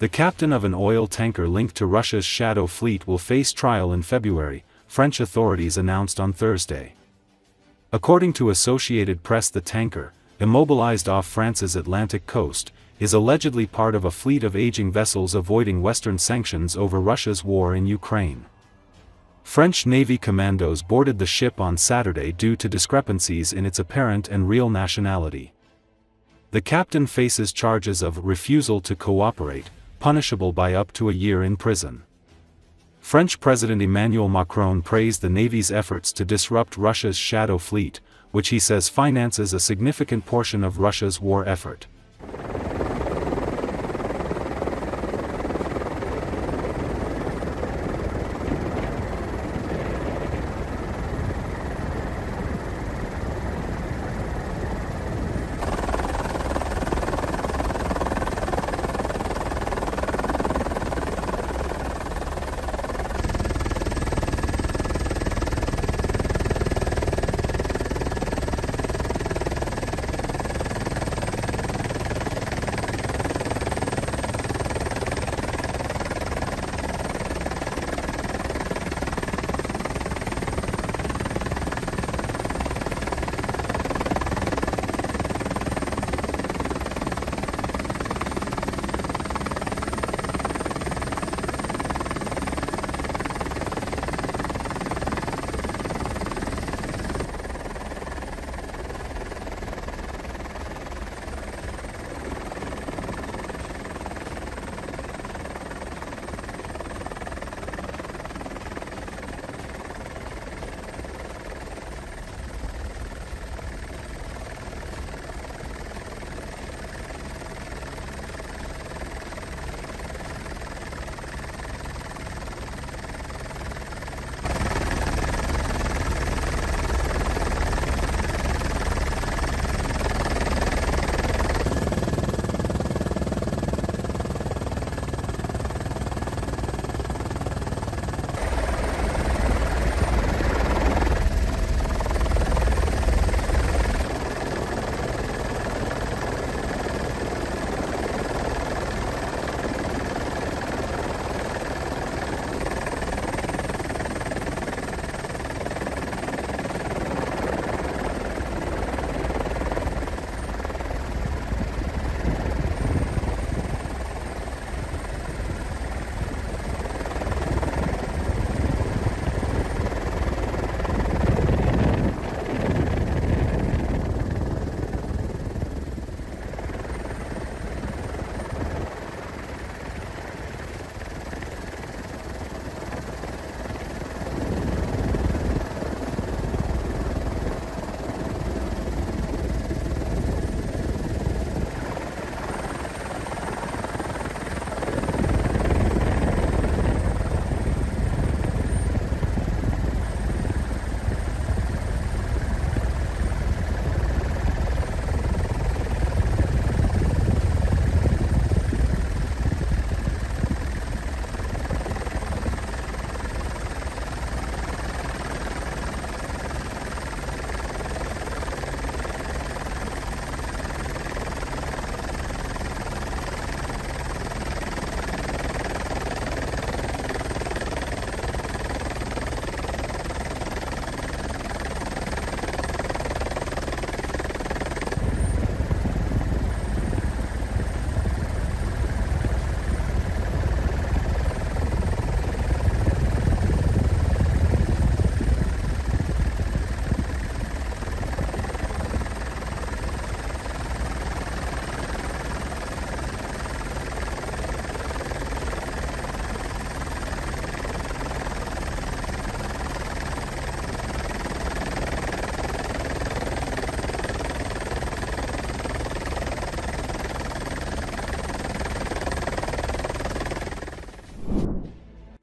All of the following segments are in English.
The captain of an oil tanker linked to Russia's shadow fleet will face trial in February, French authorities announced on Thursday. According to Associated Press, the tanker, immobilized off France's Atlantic coast, is allegedly part of a fleet of aging vessels avoiding Western sanctions over Russia's war in Ukraine. French Navy commandos boarded the ship on Saturday due to discrepancies in its apparent and real nationality. The captain faces charges of refusal to cooperate, punishable by up to a year in prison. French President Emmanuel Macron praised the Navy's efforts to disrupt Russia's shadow fleet, which he says finances a significant portion of Russia's war effort.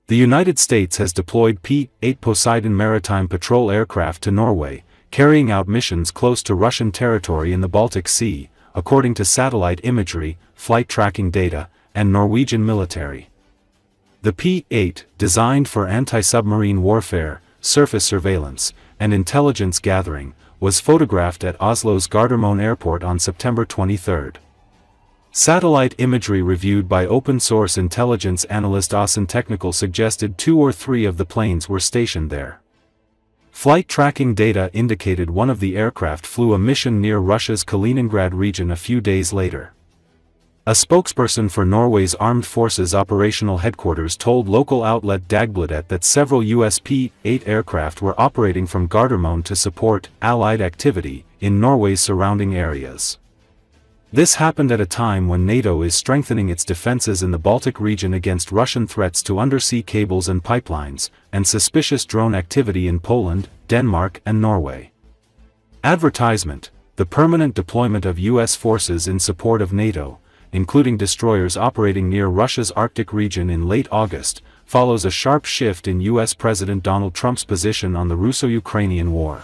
The United States has deployed P-8 Poseidon maritime patrol aircraft to Norway, carrying out missions close to Russian territory in the Baltic Sea, according to satellite imagery, flight tracking data, and Norwegian military. The P-8, designed for anti-submarine warfare, surface surveillance, and intelligence gathering, was photographed at Oslo's Gardermoen airport on September 23. Satellite imagery reviewed by open-source intelligence analyst Asen Technical suggested 2 or 3 of the planes were stationed there. Flight tracking data indicated one of the aircraft flew a mission near Russia's Kaliningrad region a few days later. A spokesperson for Norway's Armed Forces Operational Headquarters told local outlet Dagbladet that several US P-8 aircraft were operating from Gardermoen to support Allied activity in Norway's surrounding areas. This happened at a time when NATO is strengthening its defenses in the Baltic region against Russian threats to undersea cables and pipelines, and suspicious drone activity in Poland, Denmark and Norway. Advertisement: the permanent deployment of US forces in support of NATO, including destroyers operating near Russia's Arctic region in late August, follows a sharp shift in US President Donald Trump's position on the Russo-Ukrainian war.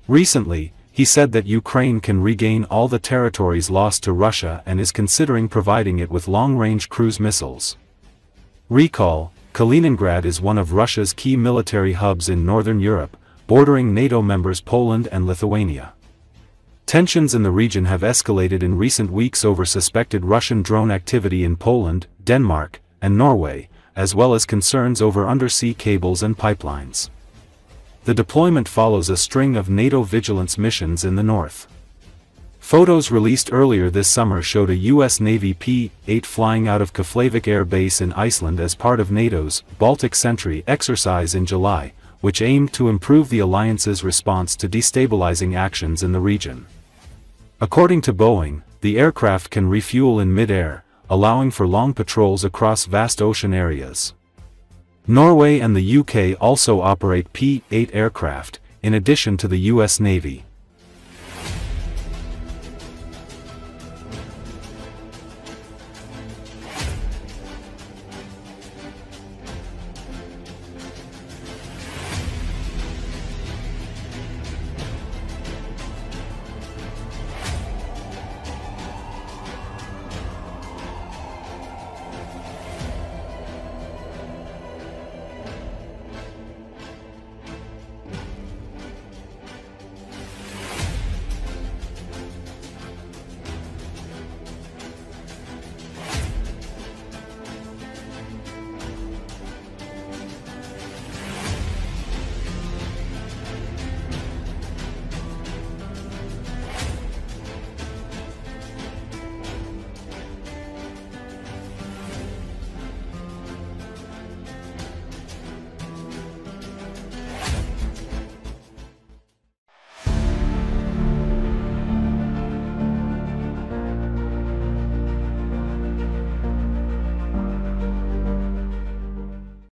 Recently, he said that Ukraine can regain all the territories lost to Russia and is considering providing it with long-range cruise missiles. Recall, Kaliningrad is one of Russia's key military hubs in northern Europe, bordering NATO members Poland and Lithuania. Tensions in the region have escalated in recent weeks over suspected Russian drone activity in Poland, Denmark, and Norway, as well as concerns over undersea cables and pipelines. The deployment follows a string of NATO vigilance missions in the north. Photos released earlier this summer showed a US Navy P-8 flying out of Keflavik Air Base in Iceland as part of NATO's Baltic Sentry exercise in July, which aimed to improve the alliance's response to destabilizing actions in the region. According to Boeing, the aircraft can refuel in mid-air, allowing for long patrols across vast ocean areas. Norway and the UK also operate P-8 aircraft, in addition to the US Navy.